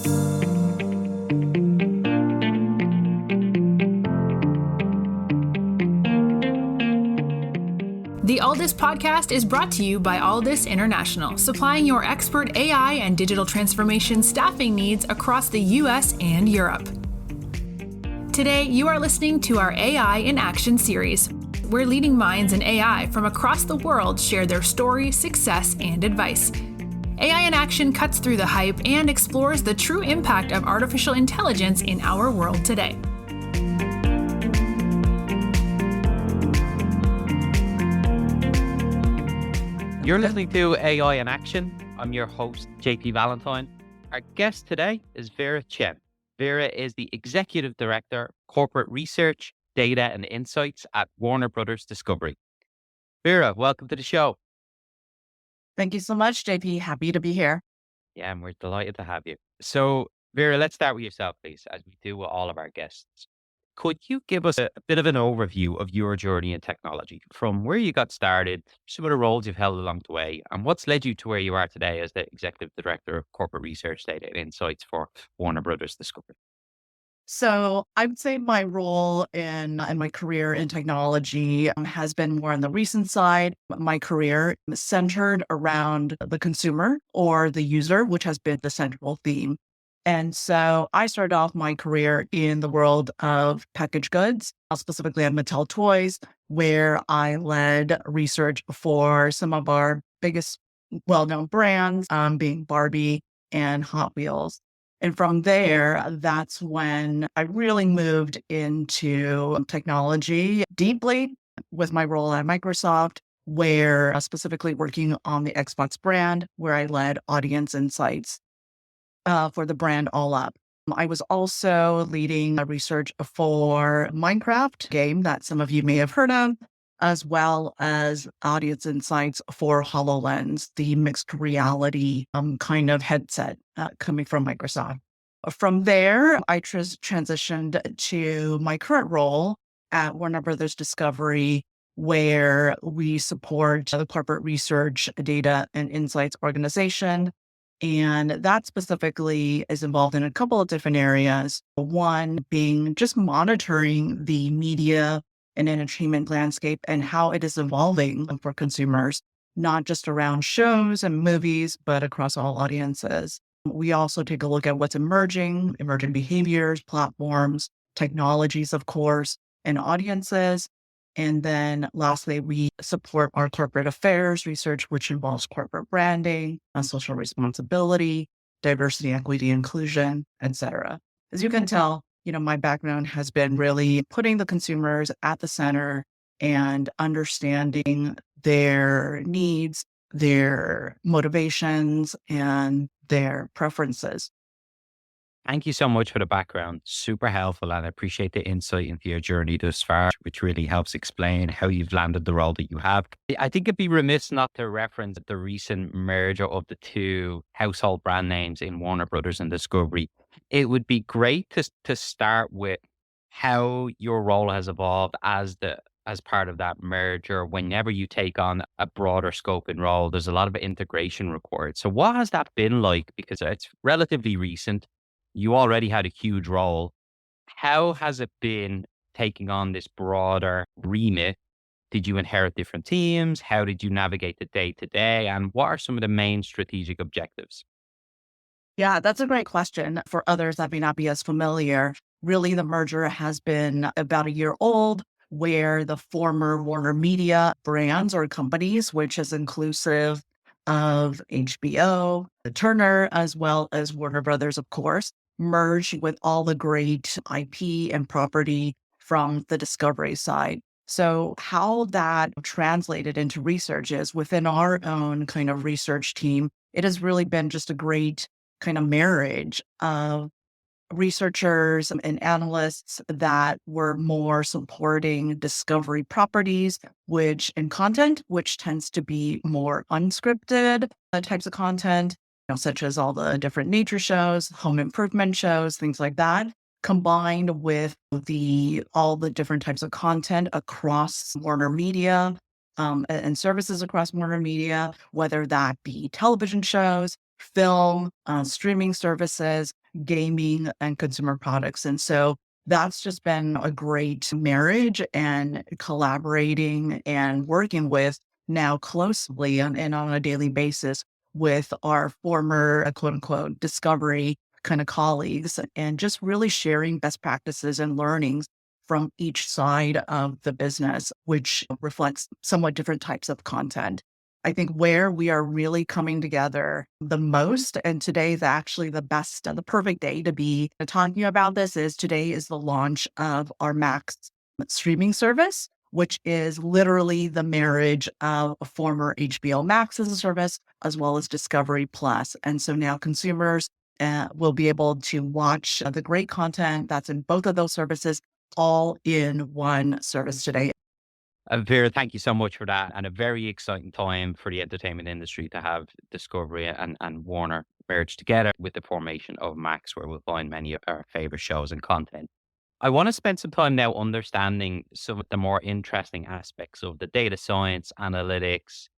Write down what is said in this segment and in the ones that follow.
The Aldis podcast is brought to you by Aldis International, supplying your expert AI and digital transformation staffing needs across the US and Europe. Today, you are listening to our AI in Action series, where leading minds in AI from across the world share their story, success, and advice. AI in Action cuts through the hype and explores the true impact of artificial intelligence in our world today. You're listening to AI in Action. I'm your host, JP Valentine. Our guest today is Vera Chien. Vera is the Executive Director, Corporate Research, Data and Insights at Warner Brothers Discovery. Vera, welcome to the show. Thank you so much, JP. Happy to be here. Yeah, and we're delighted to have you. So, Vera, let's start with yourself, please, as we do with all of our guests. Could you give us a bit of an overview of your journey in technology, from where you got started, some of the roles you've held along the way, and what's led you to where you are today as the Executive Director of Corporate Research, Data and Insights for Warner Brothers Discovery? So I would say my role in my career in technology has been more on the recent side. My career is centered around the consumer or the user, which has been the central theme. And so I started off my career in the world of packaged goods, specifically at Mattel Toys, where I led research for some of our biggest well-known brands, being Barbie and Hot Wheels. And from there, that's when I really moved into technology deeply with my role at Microsoft, where specifically working on the Xbox brand, where I led audience insights for the brand All Up. I was also leading research for Minecraft game that some of you may have heard of, as well as audience insights for HoloLens, the mixed reality kind of headset coming from Microsoft. From there, I transitioned to my current role at Warner Brothers Discovery, where we support the corporate research, data, and insights organization. And that specifically is involved in a couple of different areas. One being just monitoring the media and entertainment landscape and how it is evolving for consumers, not just around shows and movies, but across all audiences. We also take a look at what's emerging behaviors, platforms, technologies, of course, and audiences. And then lastly, we support our corporate affairs research, which involves corporate branding, social responsibility, diversity, equity, inclusion, etc. As you can tell, my background has been really putting the consumers at the center and understanding their needs, their motivations, and their preferences. Thank you so much for the background. Super helpful. And I appreciate the insight into your journey thus far, which really helps explain how you've landed the role that you have. I think it'd be remiss not to reference the recent merger of the two household brand names in Warner Brothers and Discovery. It would be great to start with how your role has evolved as part of that merger. Whenever you take on a broader scope and role, there's a lot of integration required. So what has that been like? Because it's relatively recent. You already had a huge role. How has it been taking on this broader remit? Did you inherit different teams? How did you navigate the day to day? And what are some of the main strategic objectives? Yeah, that's a great question. For others that may not be as familiar, really the merger has been about a year old, where the former WarnerMedia brands or companies, which is inclusive of HBO, the Turner, as well as Warner Brothers, of course, merged with all the great IP and property from the Discovery side. So how that translated into research is within our own kind of research team, it has really been just a great kind of marriage of researchers and analysts that were more supporting Discovery properties, which in content, which tends to be more unscripted types of content, such as all the different nature shows, home improvement shows, things like that, combined with all the different types of content across WarnerMedia and services across WarnerMedia, whether that be television shows, film, streaming services, gaming, and consumer products. And so that's just been a great marriage, and collaborating and working with now closely and on a daily basis with our former quote unquote discovery kind of colleagues, and just really sharing best practices and learnings from each side of the business, which reflects somewhat different types of content. I think where we are really coming together the most, and today is actually the best, the perfect day to be talking about this, is today is the launch of our Max streaming service, which is literally the marriage of a former HBO Max as a service, as well as Discovery Plus. And so now consumers will be able to watch the great content that's in both of those services all in one service today. Vera, thank you so much for that. And a very exciting time for the entertainment industry to have Discovery and Warner merged together with the formation of Max, where we'll find many of our favorite shows and content. I want to spend some time now understanding some of the more interesting aspects of the data science, analytics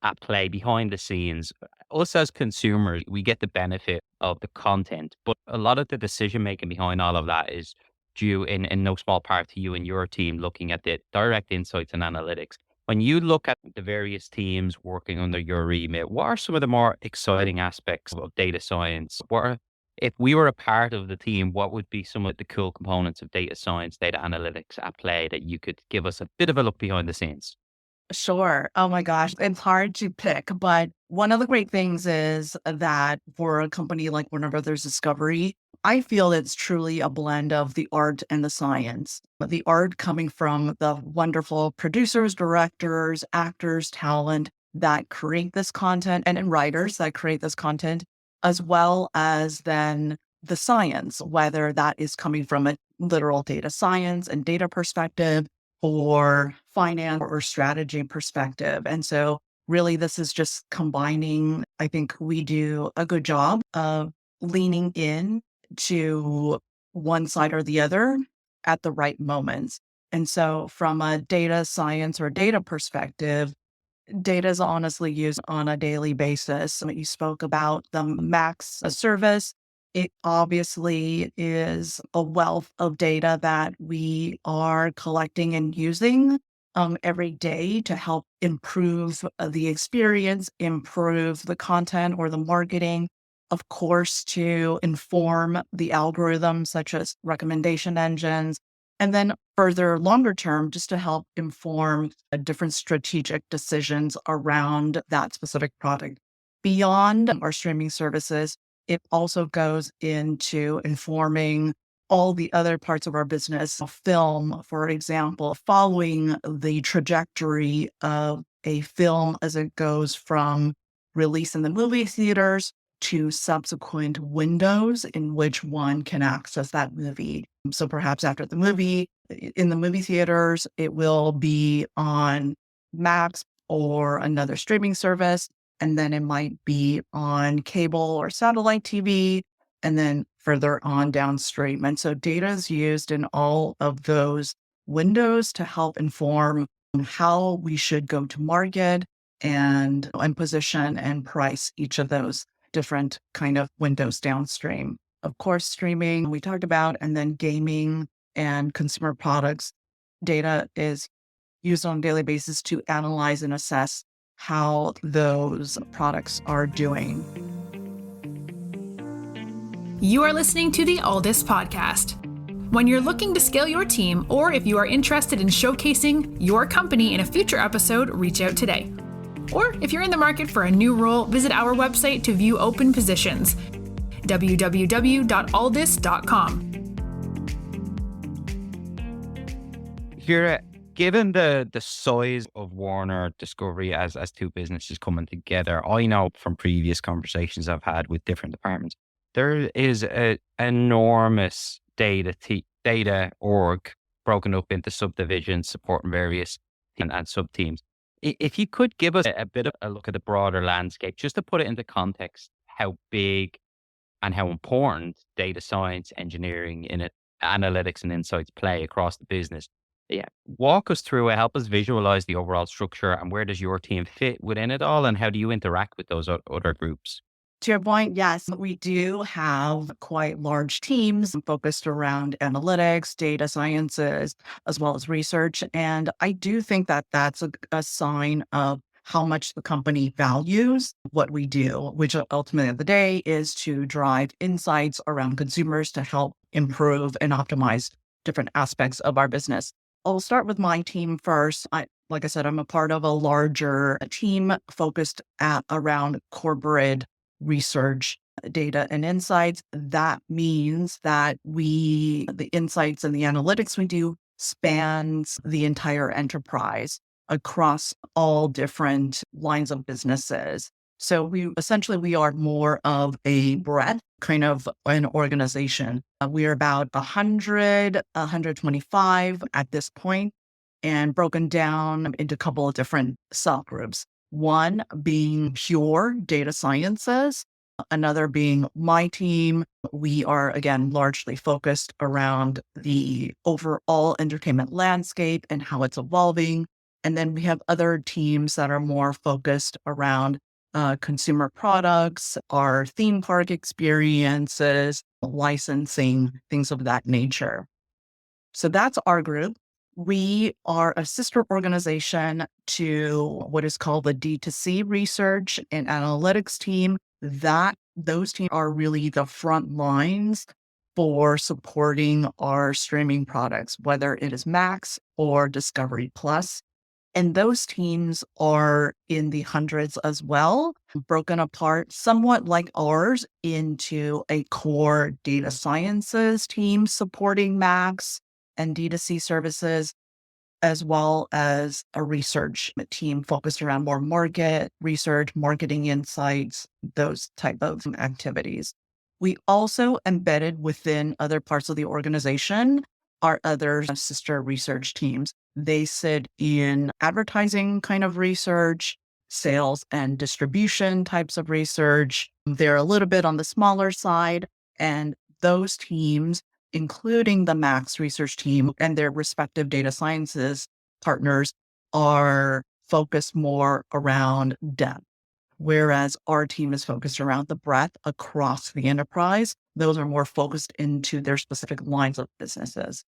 at play behind the scenes. Us as consumers, we get the benefit of the content, but a lot of the decision making behind all of that is due in no small part to you and your team looking at the direct insights and analytics. When you look at the various teams working under your remit, what are some of the more exciting aspects of data science? If we were a part of the team, what would be some of the cool components of data science, data analytics at play that you could give us a bit of a look behind the scenes? Sure. Oh my gosh, it's hard to pick, but one of the great things is that for a company like Warner Brothers Discovery, I feel it's truly a blend of the art and the science. But the art coming from the wonderful producers, directors, actors, talent that create this content, and writers that create this content, as well as then the science, whether that is coming from a literal data science and data perspective, or finance or strategy perspective. And so really this is just combining. I think we do a good job of leaning in to one side or the other at the right moments. And so from a data science or data perspective, data is honestly used on a daily basis. You spoke about the Max service. It obviously is a wealth of data that we are collecting and using every day to help improve the experience, improve the content or the marketing, of course, to inform the algorithms such as recommendation engines, and then further longer term, just to help inform different strategic decisions around that specific product. Beyond our streaming services, it also goes into informing all the other parts of our business. Film, for example, following the trajectory of a film as it goes from release in the movie theaters to subsequent windows in which one can access that movie. So perhaps after the movie, in the movie theaters, it will be on Max or another streaming service, and then it might be on cable or satellite TV, and then further on downstream. And so data is used in all of those windows to help inform how we should go to market and position and price each of those different kind of windows downstream. Of course, streaming we talked about, and then gaming and consumer products. Data is used on a daily basis to analyze and assess how those products are doing. You are listening to the Aldis Podcast. When you're looking to scale your team, or if you are interested in showcasing your company in a future episode, reach out today. Or if you're in the market for a new role, visit our website to view open positions, www.aldis.com. Vera, given the size of Warner Discovery as two businesses coming together, I know from previous conversations I've had with different departments, there is an enormous data org broken up into subdivisions supporting various and sub teams. If you could give us a bit of a look at the broader landscape, just to put it into context, how big and how important data science, engineering, in it, analytics and insights play across the business. Yeah, walk us through it, help us visualize the overall structure, and where does your team fit within it all, and how do you interact with those other groups? To your point, yes, we do have quite large teams focused around analytics, data sciences, as well as research. And I do think that that's a sign of how much the company values what we do, which ultimately at the day is to drive insights around consumers to help improve and optimize different aspects of our business. I'll start with my team first. Like I said, I'm a part of a larger team focused around corporate research, data, and insights. That means that the insights and the analytics we do spans the entire enterprise across all different lines of businesses. So we are more of a breadth kind of an organization. We are about 100, 125 at this point, and broken down into a couple of different subgroups. One being pure data sciences, another being my team. We are, again, largely focused around the overall entertainment landscape and how it's evolving. And then we have other teams that are more focused around consumer products, our theme park experiences, licensing, things of that nature. So that's our group. We are a sister organization to what is called the D2C research and analytics team. Those teams are really the front lines for supporting our streaming products, whether it is Max or Discovery Plus. And those teams are in the hundreds as well, broken apart somewhat like ours into a core data sciences team supporting Max and D2C services, as well as a research team focused around more market research, marketing insights, those type of activities. We also embedded within other parts of the organization are other sister research teams. They sit in advertising kind of research, sales and distribution types of research. They're a little bit on the smaller side, and those teams, including the Max research team and their respective data sciences partners, are focused more around depth, whereas our team is focused around the breadth across the enterprise. Those are more focused into their specific lines of businesses.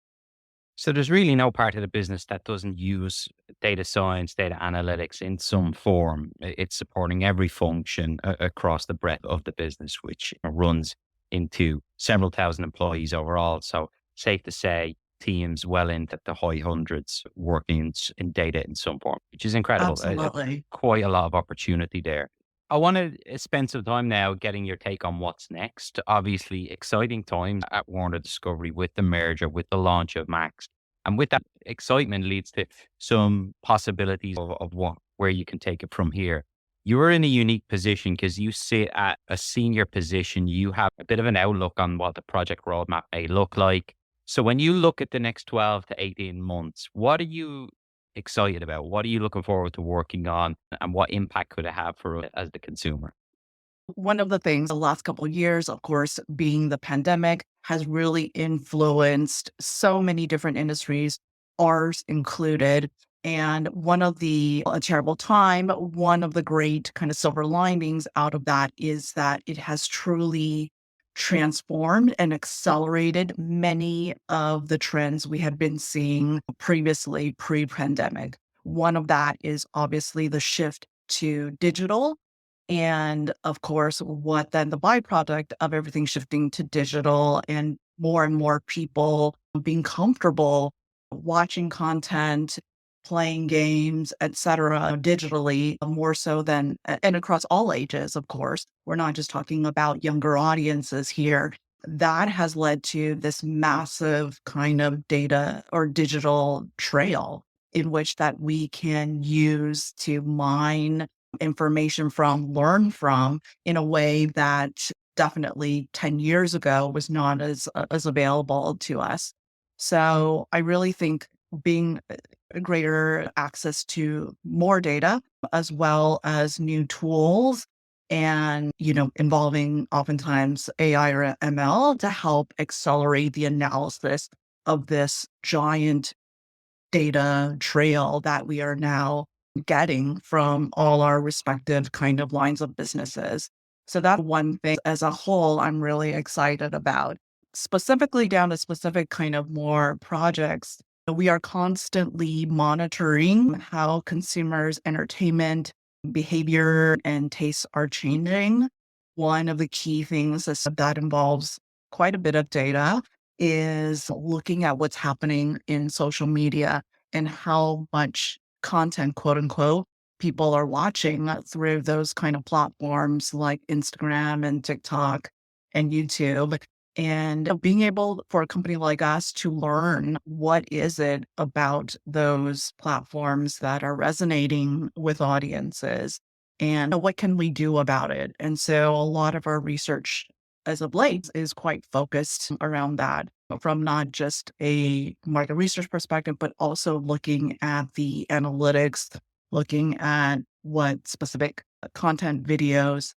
So there's really no part of the business that doesn't use data science, data analytics in some form. It's supporting every function across the breadth of the business, which runs into several thousand employees overall. So safe to say, teams well into the high hundreds working in data in some form, which is incredible. Absolutely. Quite a lot of opportunity there. I want to spend some time now getting your take on what's next. Obviously, exciting times at Warner Discovery with the merger, with the launch of Max. And with that excitement leads to some possibilities of where you can take it from here. You're in a unique position because you sit at a senior position. You have a bit of an outlook on what the project roadmap may look like. So when you look at the next 12 to 18 months, what are you excited about? What are you looking forward to working on, and what impact could it have for us as the consumer? One of the things the last couple of years, of course, being the pandemic, has really influenced so many different industries, ours included. And a terrible time, one of the great kind of silver linings out of that is that it has truly transformed and accelerated many of the trends we had been seeing previously pre-pandemic. One of that is obviously the shift to digital. And of course, what then the byproduct of everything shifting to digital and more people being comfortable watching content, playing games, etc., digitally more so than, and across all ages, of course. We're not just talking about younger audiences here. That has led to this massive kind of data or digital trail in which that we can use to mine information from, learn from in a way that definitely 10 years ago was not as available to us. So I really think being a greater access to more data as well as new tools and, involving oftentimes AI or ML to help accelerate the analysis of this giant data trail that we are now getting from all our respective kind of lines of businesses. So that's one thing as a whole I'm really excited about. Specifically down to specific kind of more projects, we are constantly monitoring how consumers' entertainment behavior and tastes are changing. One of the key things that involves quite a bit of data is looking at what's happening in social media and how much content, quote unquote, people are watching through those kind of platforms like Instagram and TikTok and YouTube. And being able for a company like us to learn what is it about those platforms that are resonating with audiences and what can we do about it. And so a lot of our research as of late is quite focused around that from not just a market research perspective, but also looking at the analytics, looking at what specific content videos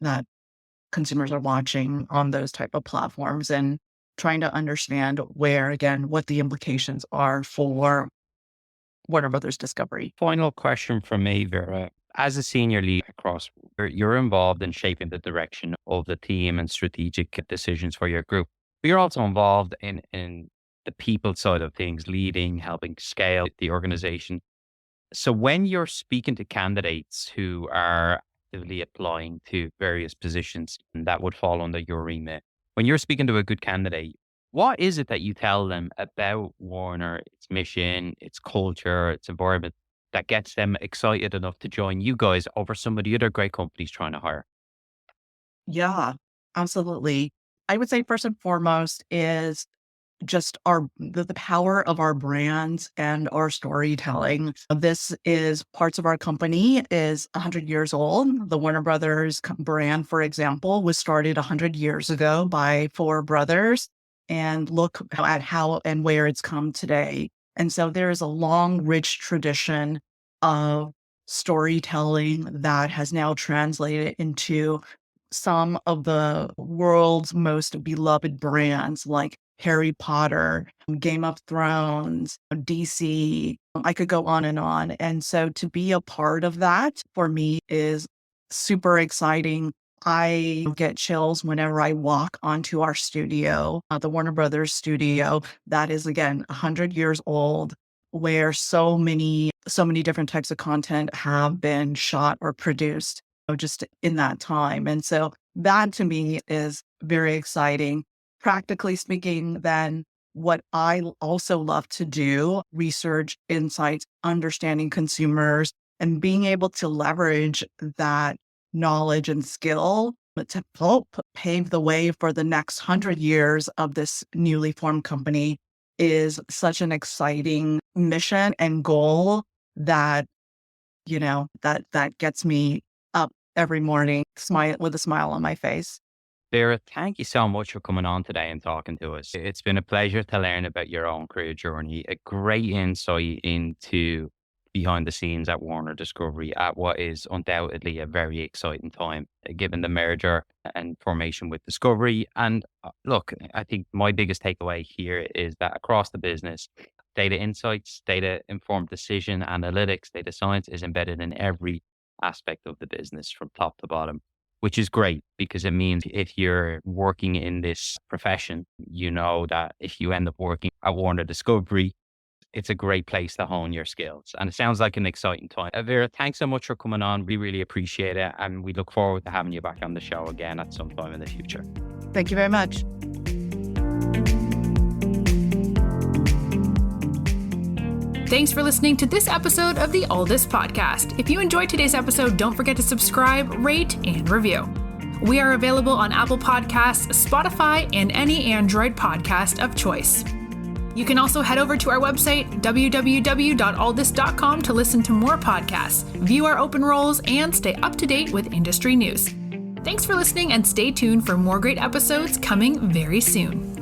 that consumers are watching on those type of platforms and trying to understand where, again, what the implications are for Warner Brothers Discovery. Final question from me, Vera. As a senior lead across, you're involved in shaping the direction of the team and strategic decisions for your group. But you're also involved in the people side of things, leading, helping scale the organization. So when you're speaking to candidates who are actively applying to various positions and that would fall under your remit, when you're speaking to a good candidate, what is it that you tell them about Warner, its mission, its culture, its environment that gets them excited enough to join you guys over some of the other great companies trying to hire? Yeah, absolutely. I would say first and foremost is just the power of our brands and our storytelling. This is parts of our company is 100 years old. The Warner Brothers brand, for example, was started 100 years ago by four brothers, and look at how and where it's come today. And so there is a long, rich tradition of storytelling that has now translated into some of the world's most beloved brands like Harry Potter, Game of Thrones, DC. I could go on and on. And so to be a part of that for me is super exciting. I get chills whenever I walk onto our studio, the Warner Brothers studio. That is again 100 years old, where so many different types of content have been shot or produced just in that time. And so that to me is very exciting. Practically speaking, then what I also love to do, research, insights, understanding consumers, and being able to leverage that knowledge and skill to help pave the way for the next 100 years of this newly formed company is such an exciting mission and goal that, that gets me up every morning, smile with a smile on my face. Vera, thank you so much for coming on today and talking to us. It's been a pleasure to learn about your own career journey, a great insight into behind the scenes at Warner Discovery at what is undoubtedly a very exciting time, given the merger and formation with Discovery. And look, I think my biggest takeaway here is that across the business, data insights, data informed decision, analytics, data science is embedded in every aspect of the business from top to bottom, which is great because it means if you're working in this profession, you know that if you end up working at Warner Discovery, it's a great place to hone your skills. And it sounds like an exciting time. Vera, thanks so much for coming on. We really appreciate it. And we look forward to having you back on the show again at some time in the future. Thank you very much. Thanks for listening to this episode of the All This podcast. If you enjoyed today's episode, don't forget to subscribe, rate, and review. We are available on Apple Podcasts, Spotify, and any Android podcast of choice. You can also head over to our website, www.allthis.com, to listen to more podcasts, view our open roles, and stay up to date with industry news. Thanks for listening, and stay tuned for more great episodes coming very soon.